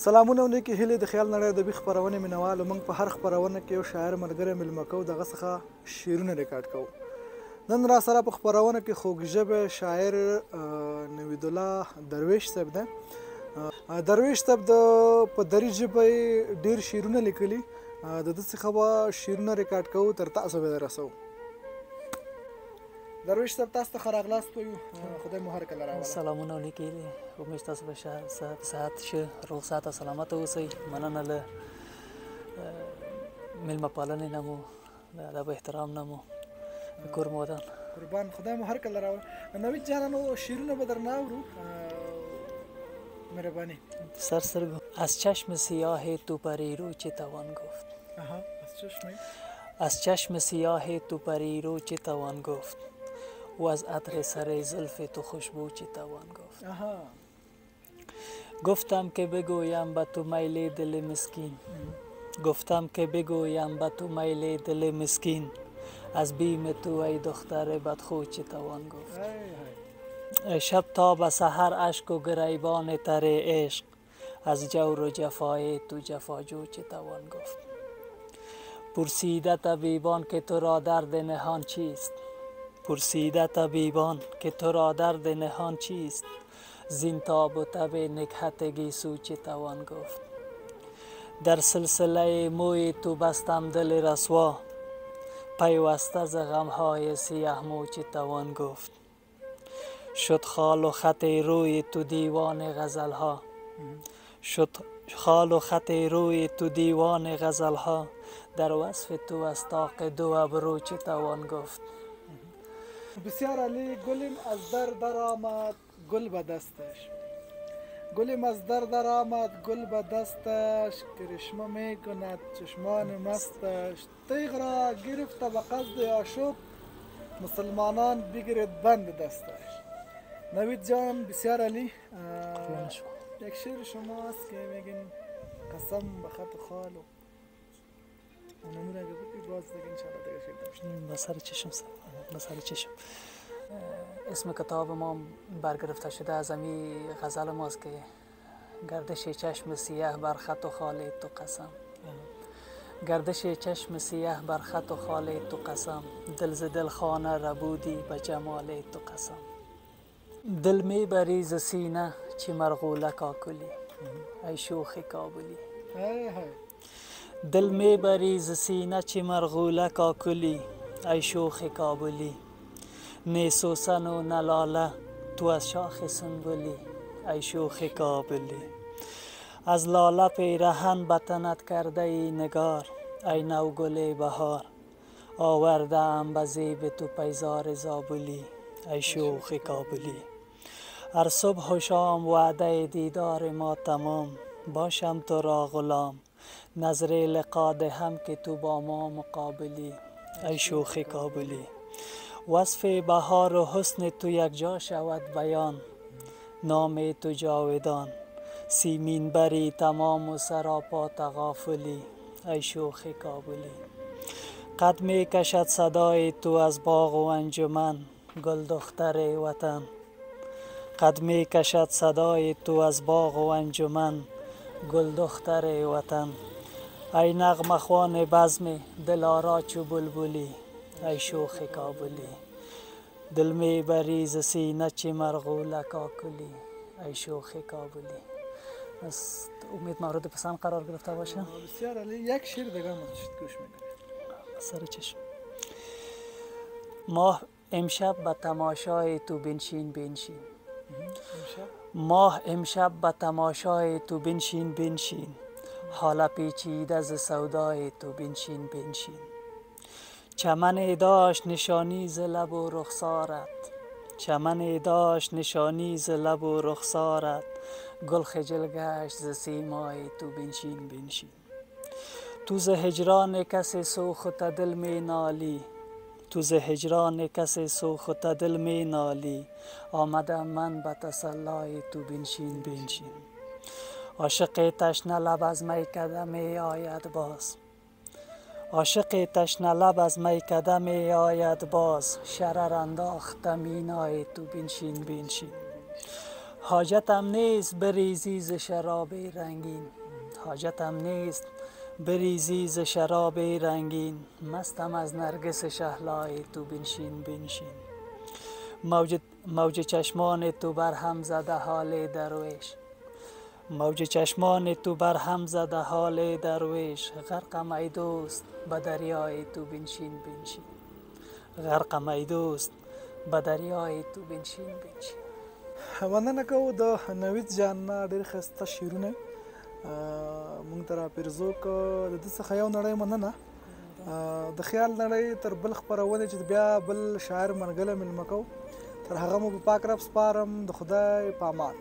سلامونه نیکې هیلې د خیال نړۍ ادبي خپرونې مینوالو. موږ په هر خپرونه کې یو شاعر ملګری میلمه کوو، دغه څخه شعرونه ریکارډ کوو. نن را سره په خپرونه کې خوږ ژبه شاعر نوید الله درویش صاحب ده. درویش صاحب په دري ژبه ډېر شعرونه لیکلي، د ده څخه به شعرونه ریکارډ کوو، تر تاسو به رسوو. درویش صاحب تاسو ته ښه راغلاست وایو، خدای مو هر کله راوله. سلامونه ولیکئ، امید تاسو به صحت ښه روغ صحت او سلامت اوسئ. مننه له میلمه پالنې نه مو، د ادب احترام نه مو، د کور مو ودان. قربان، خدای مو هر کله راوله. نوید جانه نو شعرونه به درنه اورو، مهربانی. سرسرگو از چشم سیاه تو پریرو چه توان گفت. از چشم سیاه تو پریرو چه توان گفت، و از عطر سر زلف تو خوشبو چه توان گفت. گفتم که بگویم به تو میل دل مسکین، گفتم که بگویم به تو میل دل مسکین، از بیم تو ای دختر بدخو چه توان گفت. شب تا به سحر اشک و گریبان تر عشق، از جور و جفای تو جفاجو چه توان گفت. پرسیده طبیبان که تو را درد نهان چیست، پرسیده طبیبان که تو را درد نهان چیست، زین تاب و تب نکهت گیسو چه توان گفت. در سلسله موی تو بستم دل رسوا، پیوسته ز غمهای سیه مو چه توان گفت. شد خال و خط روی تو دیوان غزلها، شد خال و خط روی تو دیوان غزلها، در وصف تو از طاق دو ابرو چه توان گفت. بسیار عالی. گلیم از در آمد گل به دستش، گلیم از در آمد گل به دستش، کرشمه می کند چشمان مستش، تیغ را گرفته به قصد آشوب، مسلمانان بگیرید بند دستش. نوید جان بسیار عالی. یک شعر شما هست که میگین قسم به خط خالو، نمونه اگه بگی باز دیگه انشاءالله دیگه شعر داشتیم. بسر چشم بسر چشم. اسم کتاب ما برگرفته شده از امی غزل ماست که گردش چشم سیاه بر خط و خال تو قسم، گردش چشم سیاه بر خط و خال تو قسم، دل ز دل خانه ربودی به جمال تو قسم. دل می بری ز سینه چی مرغوله کاکلی، ای شوخ کابلی. دل می بری ز سینه چی مرغوله کاکلی، ای شوخ کابلی. نی سوسن و نلاله تو از شاخ سنبلی، ای شوخ کابلی. از لاله پیرهن به تنت کرده ای نگار، ای نوگل بهار. آورده ام به زیب تو پیزار زابلی، ای شوخ کابلی. هر صبح و شام وعده دیدار ما تمام، باشم تو را غلام، نظر لقا دهم که تو با ما مقابلی، ای شوخ کابلی. وصف بهار و حسن تو یک جا شود بیان، نام تو جاودان، سیمین بری تمام و سراپا تغافلی، ای شوخ کابلی. قد می کشد صدای تو از باغ و انجمن، گل دختر وطن. قد می کشد صدای تو از باغ و انجمن، گل دختر وطن. ای نغمه خوان بزم دلارا چو بلبلی، ای شوخ کابلی. دل می بری ز سینه چی مرغوله کاکلی، ای شوخ کابلی. از امید مورد پسند قرار گرفته باشه. بسیار عالی. یک شعر دیگه ما گوش میکنیم. سر چشم. ماه امشب به تماشای تو بنشین بنشین، ماه امشب به تماشای تو بنشین بنشین، حالا پیچیده ز سودای تو بنشین بنشین. چمن داشت نشانی ز لب و رخسارت، چمن داشت نشانی ز لب و رخسارت، گل خجل گشت ز سیمای تو بنشین بنشین. تو ز هجران کس سوخته دل می نالی، تو ز هجران کس سوخته دل می نالی، آمدم من به تسلای تو بنشین بنشین. عاشق تشنه لب از میکده می آید باز، عاشق تشنه لب از میکده می آید باز، شرر انداخته مینای تو بنشین بنشین. حاجتم نیست بریزی ز شراب رنگین، حاجتم نیست بریزی ز شراب رنگین. مستم از نرگس شهلای تو، بنشین بنشین. موج چشمان تو بر هم زده حال درویش، موج چشمان تو بر هم زده حال درویش. غرقم ای دوست به دریای تو، بنشین بنشین. غرقم ای دوست به دریای تو، بنشین بنشین. مننه کوو د نوید جان نه ډېر ښایسته شعرونه مونږ ته راپېرزو کړه. د ده څخه یو نړۍ مننه. د خیال نړۍ تر بل خپرونې چې بیا بل شاعر منګله مېلمه کوو، تر هغه مو په پاک رب سپارم. د خدای په امان.